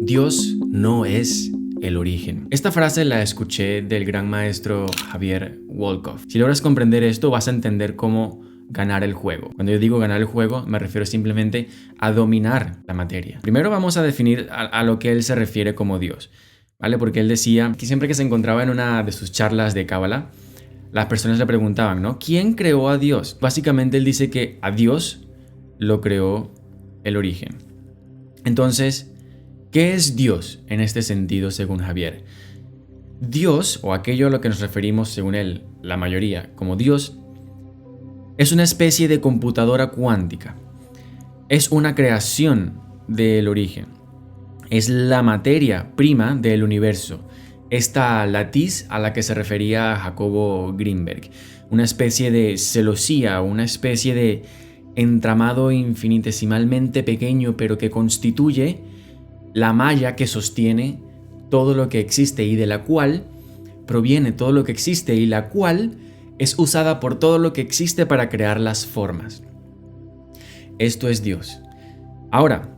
Dios no es el origen. Esta frase la escuché del gran maestro Javier Wolkoff. Si logras comprender esto, vas a entender cómo ganar el juego. Cuando yo digo ganar el juego, me refiero simplemente a dominar la materia. Primero vamos a definir a lo que él se refiere como Dios, ¿vale? Porque él decía que siempre que se encontraba en una de sus charlas de Cábala, las personas le preguntaban, ¿no? ¿Quién creó a Dios? Básicamente él dice que a Dios lo creó el origen. Entonces, ¿qué es Dios en este sentido según Javier? Dios, o aquello a lo que nos referimos según él, la mayoría, como Dios, es una especie de computadora cuántica. Es una creación del origen. Es la materia prima del universo. Esta latiz a la que se refería Jacobo Greenberg. Una especie de celosía, una especie de entramado infinitesimalmente pequeño, pero que constituye la malla que sostiene todo lo que existe y de la cual proviene todo lo que existe y la cual es usada por todo lo que existe para crear las formas. Esto es Dios. Ahora,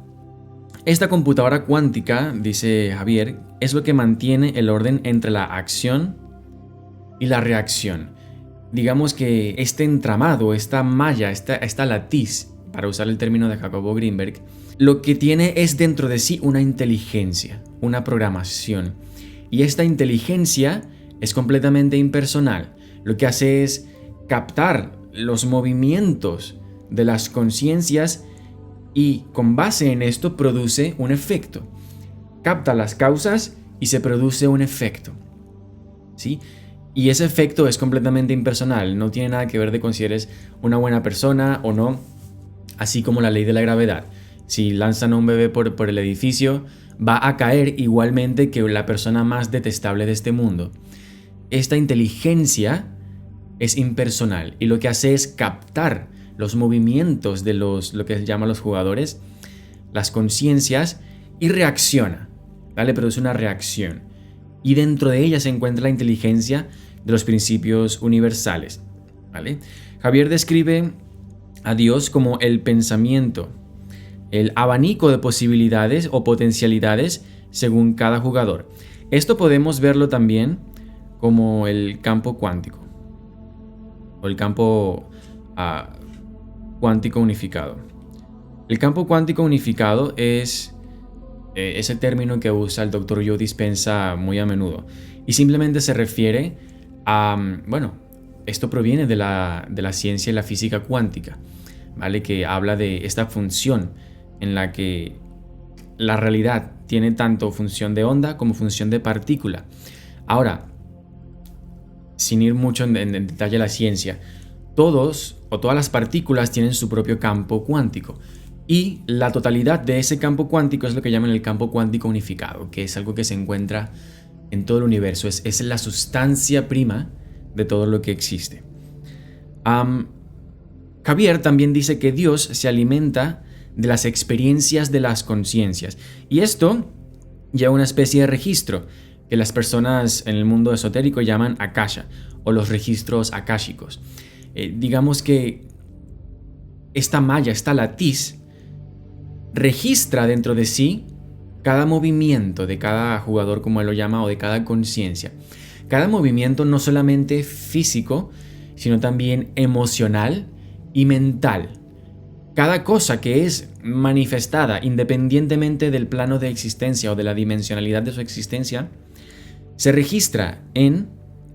esta computadora cuántica, dice Javier, es lo que mantiene el orden entre la acción y la reacción. Digamos que este entramado, esta malla, esta latiz, para usar el término de Jacobo Greenberg, lo que tiene es dentro de sí una inteligencia, una programación. Y esta inteligencia es completamente impersonal. Lo que hace es captar los movimientos de las conciencias y con base en esto produce un efecto. Capta las causas y se produce un efecto. ¿Sí? Y ese efecto es completamente impersonal. No tiene nada que ver de que consideres una buena persona o no. Así como la ley de la gravedad. Si lanzan a un bebé por el edificio, va a caer igualmente que la persona más detestable de este mundo. Esta inteligencia es impersonal y lo que hace es captar los movimientos de lo que se llama los jugadores, las conciencias, y reacciona, ¿vale? Produce una reacción. Y dentro de ella se encuentra la inteligencia de los principios universales, ¿vale? Javier describe a Dios como el pensamiento, el abanico de posibilidades o potencialidades según cada jugador. Esto podemos verlo también como el campo cuántico o el campo cuántico unificado. El campo cuántico unificado es ese término que usa el Dr. Joe Dispenza muy a menudo y simplemente se refiere a, esto proviene de la ciencia y la física cuántica, ¿vale? Que habla de esta función en la que la realidad tiene tanto función de onda como función de partícula. Ahora, sin ir mucho en detalle a la ciencia, todas las partículas tienen su propio campo cuántico y la totalidad de ese campo cuántico es lo que llaman el campo cuántico unificado, que es algo que se encuentra en todo el universo, es la sustancia prima de todo lo que existe. Javier también dice que Dios se alimenta de las experiencias de las conciencias. Y esto lleva una especie de registro que las personas en el mundo esotérico llaman akasha o los registros akáshicos. Digamos que esta malla, esta latiz, registra dentro de sí cada movimiento de cada jugador, como él lo llama, o de cada conciencia. Cada movimiento no solamente físico, sino también emocional y mental. Cada cosa que es manifestada independientemente del plano de existencia o de la dimensionalidad de su existencia, se registra en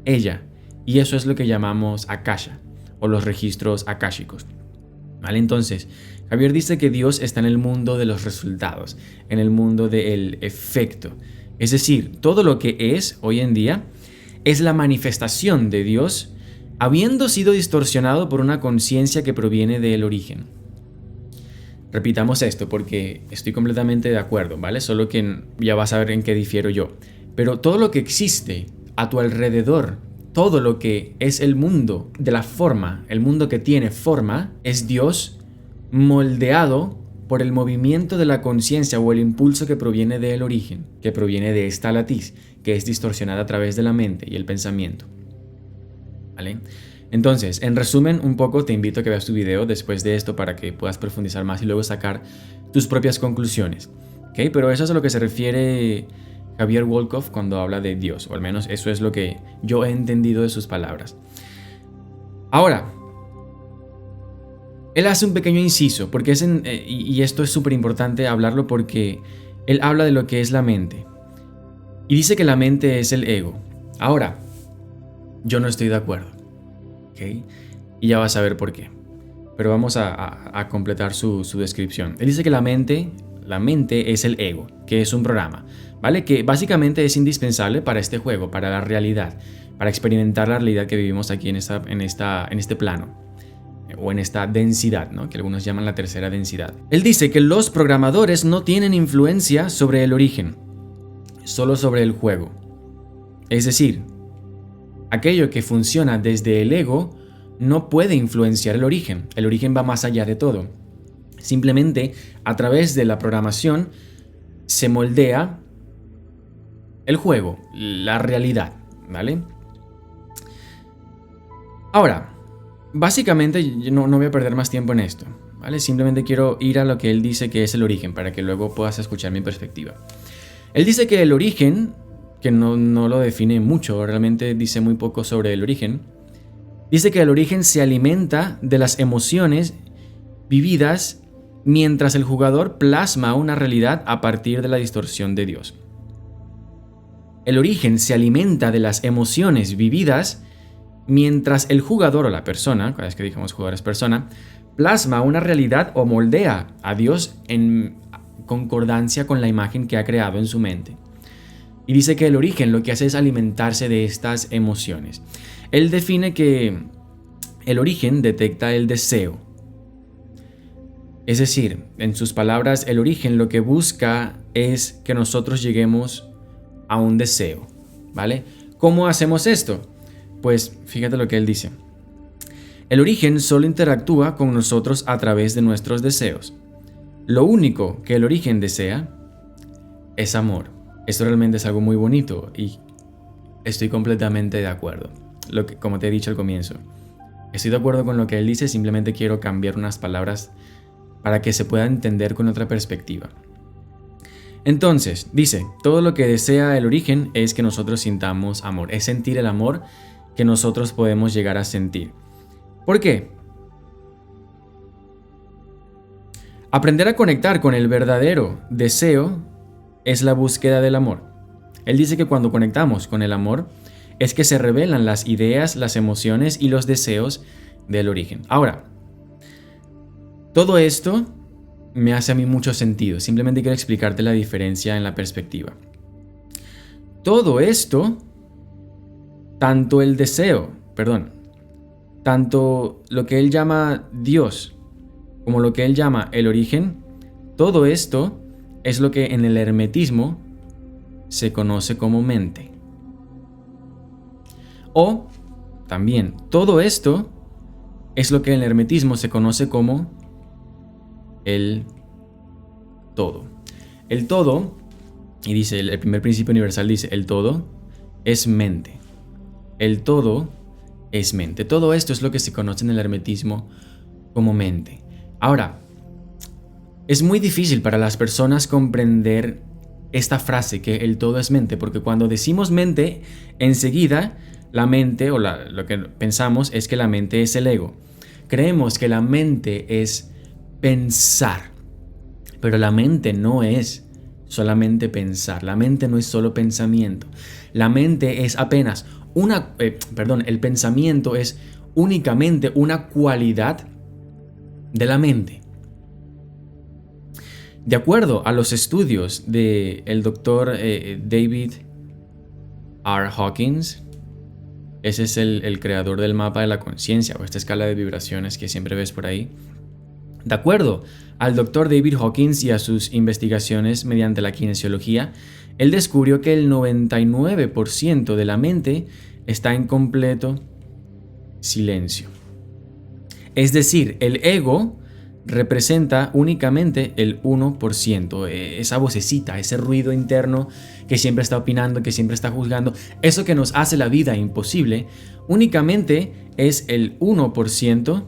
ella. Y eso es lo que llamamos akasha o los registros akáshicos. ¿Vale? Entonces, Javier dice que Dios está en el mundo de los resultados, en el mundo del efecto. Es decir, todo lo que es hoy en día es la manifestación de Dios habiendo sido distorsionado por una conciencia que proviene del origen. Repitamos esto porque estoy completamente de acuerdo, ¿vale? Solo que ya vas a ver en qué difiero yo. Pero todo lo que existe a tu alrededor, todo lo que es el mundo de la forma, el mundo que tiene forma, es Dios moldeado por el movimiento de la conciencia o el impulso que proviene del origen, que proviene de esta latiz, que es distorsionada a través de la mente y el pensamiento. ¿Vale? Entonces, en resumen, un poco te invito a que veas tu video después de esto para que puedas profundizar más y luego sacar tus propias conclusiones. ¿Ok? Pero eso es a lo que se refiere Javier Wolkoff cuando habla de Dios, o al menos eso es lo que yo he entendido de sus palabras. Ahora, él hace un pequeño inciso, porque y esto es súper importante hablarlo porque él habla de lo que es la mente. Y dice que la mente es el ego. Ahora, yo no estoy de acuerdo. Y ya vas a ver por qué. Pero vamos a completar su descripción. Él dice que la mente es el ego, que es un programa, ¿vale? Que básicamente es indispensable para este juego, para la realidad, para experimentar la realidad que vivimos aquí en este plano, o en esta densidad, ¿no? Que algunos llaman la tercera densidad. Él dice que los programadores no tienen influencia sobre el origen, solo sobre el juego. Es decir, aquello que funciona desde el ego no puede influenciar el origen. El origen va más allá de todo. Simplemente a través de la programación se moldea el juego, la realidad, ¿vale? Ahora, básicamente yo no voy a perder más tiempo en esto, ¿vale? Simplemente quiero ir a lo que él dice que es el origen para que luego puedas escuchar mi perspectiva. Él dice que el origen, que no lo define mucho, realmente dice muy poco sobre el origen. Dice que el origen se alimenta de las emociones vividas mientras el jugador plasma una realidad a partir de la distorsión de Dios. El origen se alimenta de las emociones vividas mientras el jugador o la persona, cada vez que digamos jugador es persona, plasma una realidad o moldea a Dios en concordancia con la imagen que ha creado en su mente. Y dice que el origen lo que hace es alimentarse de estas emociones. Él define que el origen detecta el deseo. Es decir, en sus palabras, el origen lo que busca es que nosotros lleguemos a un deseo, ¿vale? ¿Cómo hacemos esto? Pues fíjate lo que él dice. El origen solo interactúa con nosotros a través de nuestros deseos. Lo único que el origen desea es amor. Esto realmente es algo muy bonito y estoy completamente de acuerdo. Como te he dicho al comienzo, estoy de acuerdo con lo que él dice, simplemente quiero cambiar unas palabras para que se pueda entender con otra perspectiva. Entonces, dice, todo lo que desea el origen es que nosotros sintamos amor, es sentir el amor que nosotros podemos llegar a sentir. ¿Por qué? Aprender a conectar con el verdadero deseo es la búsqueda del amor. Él dice que cuando conectamos con el amor es que se revelan las ideas, las emociones y los deseos del origen. Ahora, todo esto me hace a mí mucho sentido. Simplemente quiero explicarte la diferencia en la perspectiva. Todo esto, tanto lo que él llama Dios como lo que él llama el origen, todo esto es lo que en el hermetismo se conoce como mente. O también todo esto es lo que en el hermetismo se conoce como el todo. El todo, y dice el primer principio universal, dice el todo es mente. El todo es mente. Todo esto es lo que se conoce en el hermetismo como mente. Ahora, es muy difícil para las personas comprender esta frase que el todo es mente, porque cuando decimos mente, enseguida la mente lo que pensamos es que la mente es el ego. Creemos que la mente es pensar, pero la mente no es solamente pensar, la mente no es solo pensamiento, la mente es apenas el pensamiento es únicamente una cualidad de la mente. De acuerdo a los estudios del doctor David R. Hawkins, ese es el creador del mapa de la conciencia o esta escala de vibraciones que siempre ves por ahí. De acuerdo al doctor David Hawkins y a sus investigaciones mediante la kinesiología, él descubrió que el 99% de la mente está en completo silencio. Es decir, el ego representa únicamente el 1%, esa vocecita, ese ruido interno que siempre está opinando, que siempre está juzgando, eso que nos hace la vida imposible, únicamente es el 1%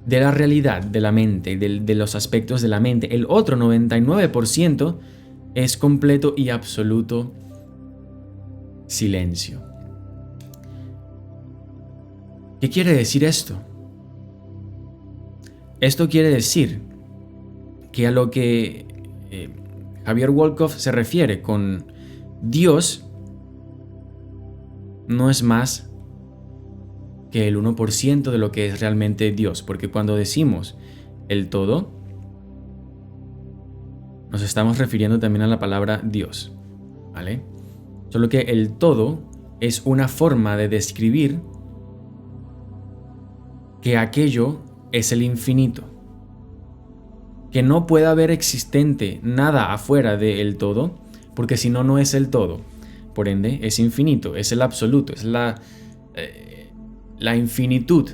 de la realidad, de la mente, de los aspectos de la mente. El otro 99% es completo y absoluto silencio. ¿Qué quiere decir esto? Esto quiere decir que a lo que Javier Wolkoff se refiere con Dios no es más que el 1% de lo que es realmente Dios, porque cuando decimos el todo, nos estamos refiriendo también a la palabra Dios, ¿vale? Solo que el todo es una forma de describir que aquello es el infinito, que no puede haber existente nada afuera del todo, porque si no, no es el todo. Por ende, es infinito, es el absoluto, es la infinitud.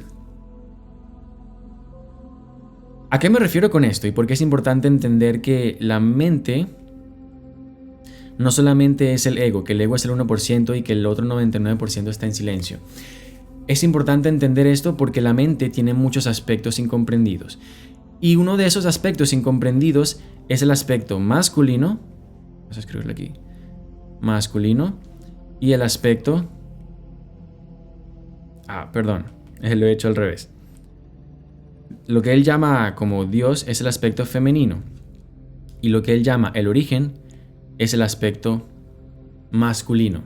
¿A qué me refiero con esto? Y por qué es importante entender que la mente no solamente es el ego, que el ego es el 1% y que el otro 99% está en silencio. Es importante entender esto porque la mente tiene muchos aspectos incomprendidos. Y uno de esos aspectos incomprendidos es el aspecto masculino. Vamos a escribirlo aquí. Masculino. Y el aspecto... lo he hecho al revés. Lo que él llama como Dios es el aspecto femenino. Y lo que él llama el origen es el aspecto masculino.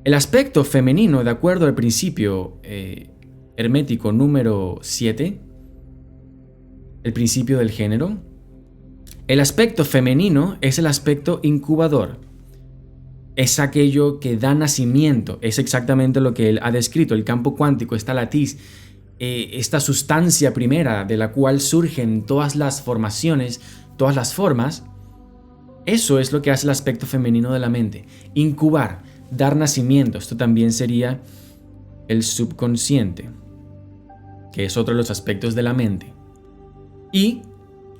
El aspecto femenino, de acuerdo al principio hermético número 7, el principio del género, el aspecto femenino es el aspecto incubador. Es aquello que da nacimiento, es exactamente lo que él ha descrito, el campo cuántico, esta latiz, esta sustancia primera de la cual surgen todas las formaciones, todas las formas. Eso es lo que hace el aspecto femenino de la mente, incubar, dar nacimiento. Esto también sería el subconsciente, que es otro de los aspectos de la mente. Y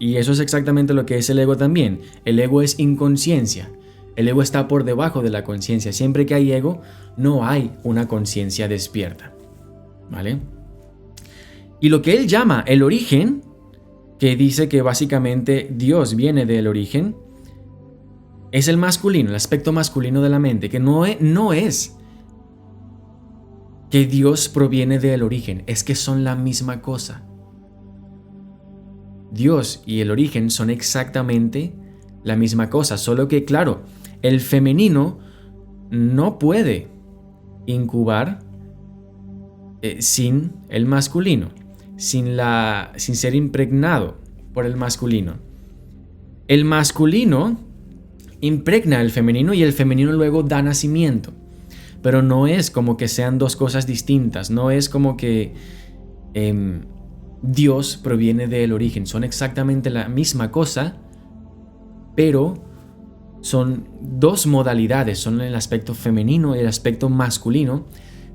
eso es exactamente lo que es el ego también. El ego es inconsciencia. El ego está por debajo de la conciencia. Siempre que hay ego, no hay una conciencia despierta, ¿vale? Y lo que él llama el origen, que dice que básicamente Dios viene del origen, es el masculino, el aspecto masculino de la mente, que no es que Dios proviene del origen, es que son la misma cosa. Dios y el origen son exactamente la misma cosa, solo que, claro, el femenino no puede incubar sin el masculino, sin ser impregnado por el masculino. El masculino impregna el femenino y el femenino luego da nacimiento. Pero no es como que sean dos cosas distintas, no es como que Dios proviene del origen, son exactamente la misma cosa, pero son dos modalidades, son el aspecto femenino y el aspecto masculino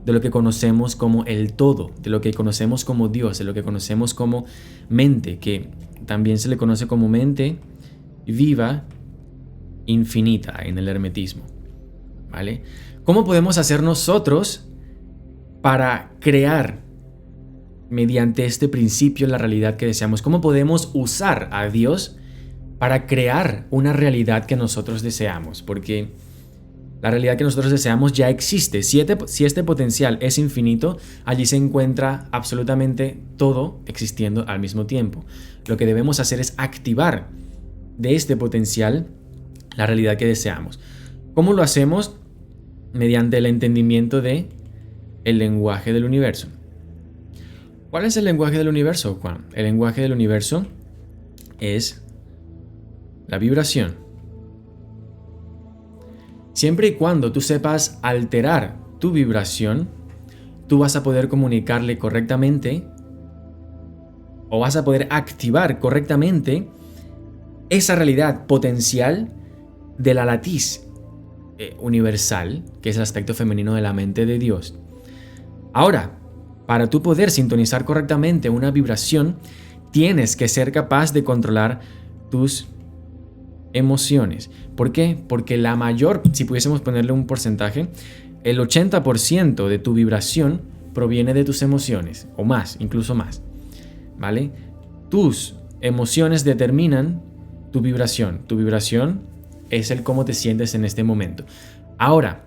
de lo que conocemos como el todo, de lo que conocemos como Dios, de lo que conocemos como mente, que también se le conoce como mente viva, infinita en el hermetismo, ¿vale? ¿Cómo podemos hacer nosotros para crear mediante este principio la realidad que deseamos? ¿Cómo podemos usar a Dios para crear una realidad que nosotros deseamos? Porque la realidad que nosotros deseamos ya existe. Si este potencial es infinito, allí se encuentra absolutamente todo existiendo al mismo tiempo. Lo que debemos hacer es activar de este potencial la realidad que deseamos. ¿Cómo lo hacemos? Mediante el entendimiento de el lenguaje del universo. ¿Cuál es el lenguaje del universo, Juan? El lenguaje del universo es la vibración. Siempre y cuando tú sepas alterar tu vibración, tú vas a poder comunicarle correctamente o vas a poder activar correctamente esa realidad potencial de la latiz universal, que es el aspecto femenino de la mente de Dios. Ahora, para tú poder sintonizar correctamente una vibración, tienes que ser capaz de controlar tus emociones. ¿Por qué? Porque si pudiésemos ponerle un porcentaje, el 80% de tu vibración proviene de tus emociones, o más, incluso más. ¿vale? Tus emociones determinan tu vibración. Tu vibración es el cómo te sientes en este momento. Ahora,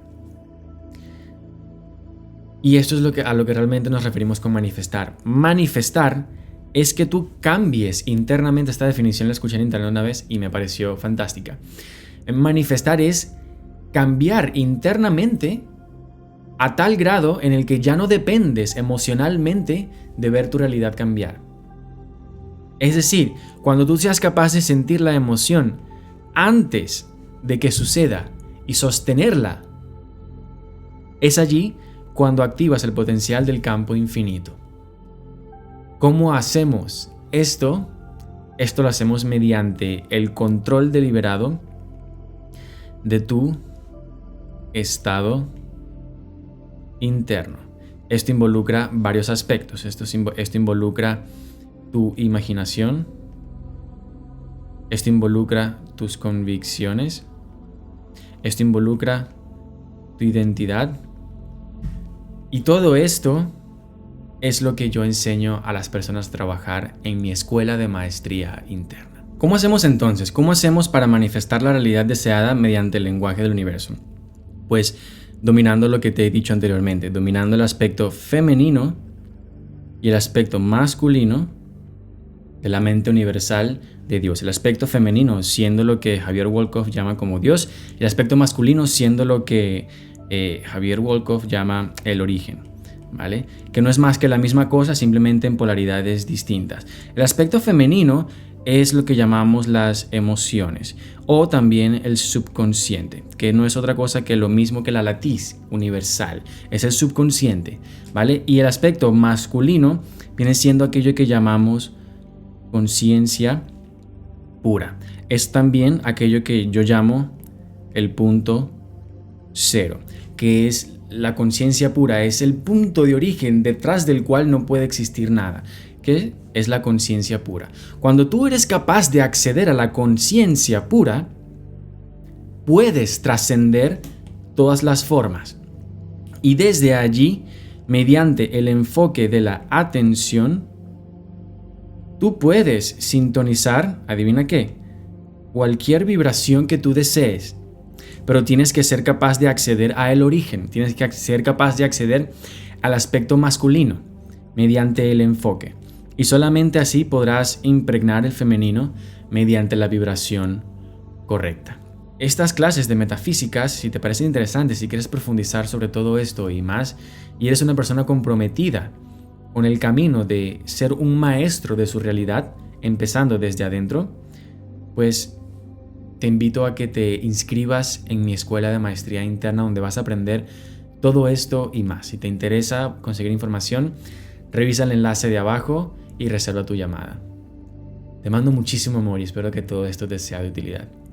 y esto es a lo que realmente nos referimos con manifestar. Manifestar es que tú cambies internamente. Esta definición la escuché en internet una vez y me pareció fantástica. Manifestar es cambiar internamente a tal grado en el que ya no dependes emocionalmente de ver tu realidad cambiar. Es decir, cuando tú seas capaz de sentir la emoción antes de que suceda y sostenerla, es allí cuando activas el potencial del campo infinito. ¿Cómo hacemos esto? Esto lo hacemos mediante el control deliberado de tu estado interno. Esto involucra varios aspectos. Esto involucra tu imaginación. Esto involucra tus convicciones. Esto involucra tu identidad. Y todo esto es lo que yo enseño a las personas a trabajar en mi escuela de maestría interna. ¿Cómo hacemos entonces? ¿Cómo hacemos para manifestar la realidad deseada mediante el lenguaje del universo? Pues dominando lo que te he dicho anteriormente, dominando el aspecto femenino y el aspecto masculino de la mente universal de Dios. El aspecto femenino siendo lo que Javier Wolkoff llama como Dios, y el aspecto masculino siendo lo que Javier Wolkoff llama el origen, ¿vale? Que no es más que la misma cosa, simplemente en polaridades distintas. El aspecto femenino es lo que llamamos las emociones o también el subconsciente, que no es otra cosa que lo mismo que la latiz universal, es el subconsciente, ¿vale? Y el aspecto masculino viene siendo aquello que llamamos conciencia pura. Es también aquello que yo llamo el punto cero, que es la conciencia pura, es el punto de origen detrás del cual no puede existir nada, que es la conciencia pura. Cuando tú eres capaz de acceder a la conciencia pura, puedes trascender todas las formas. Y desde allí, mediante el enfoque de la atención, tú puedes sintonizar, adivina qué, cualquier vibración que tú desees. Pero tienes que ser capaz de acceder a el origen, tienes que ser capaz de acceder al aspecto masculino mediante el enfoque. Y solamente así podrás impregnar el femenino mediante la vibración correcta. Estas clases de metafísicas, si te parecen interesantes, si quieres profundizar sobre todo esto y más, y eres una persona comprometida con el camino de ser un maestro de su realidad, empezando desde adentro, pues te invito a que te inscribas en mi escuela de maestría interna, donde vas a aprender todo esto y más. Si te interesa conseguir información, revisa el enlace de abajo y reserva tu llamada. Te mando muchísimo amor y espero que todo esto te sea de utilidad.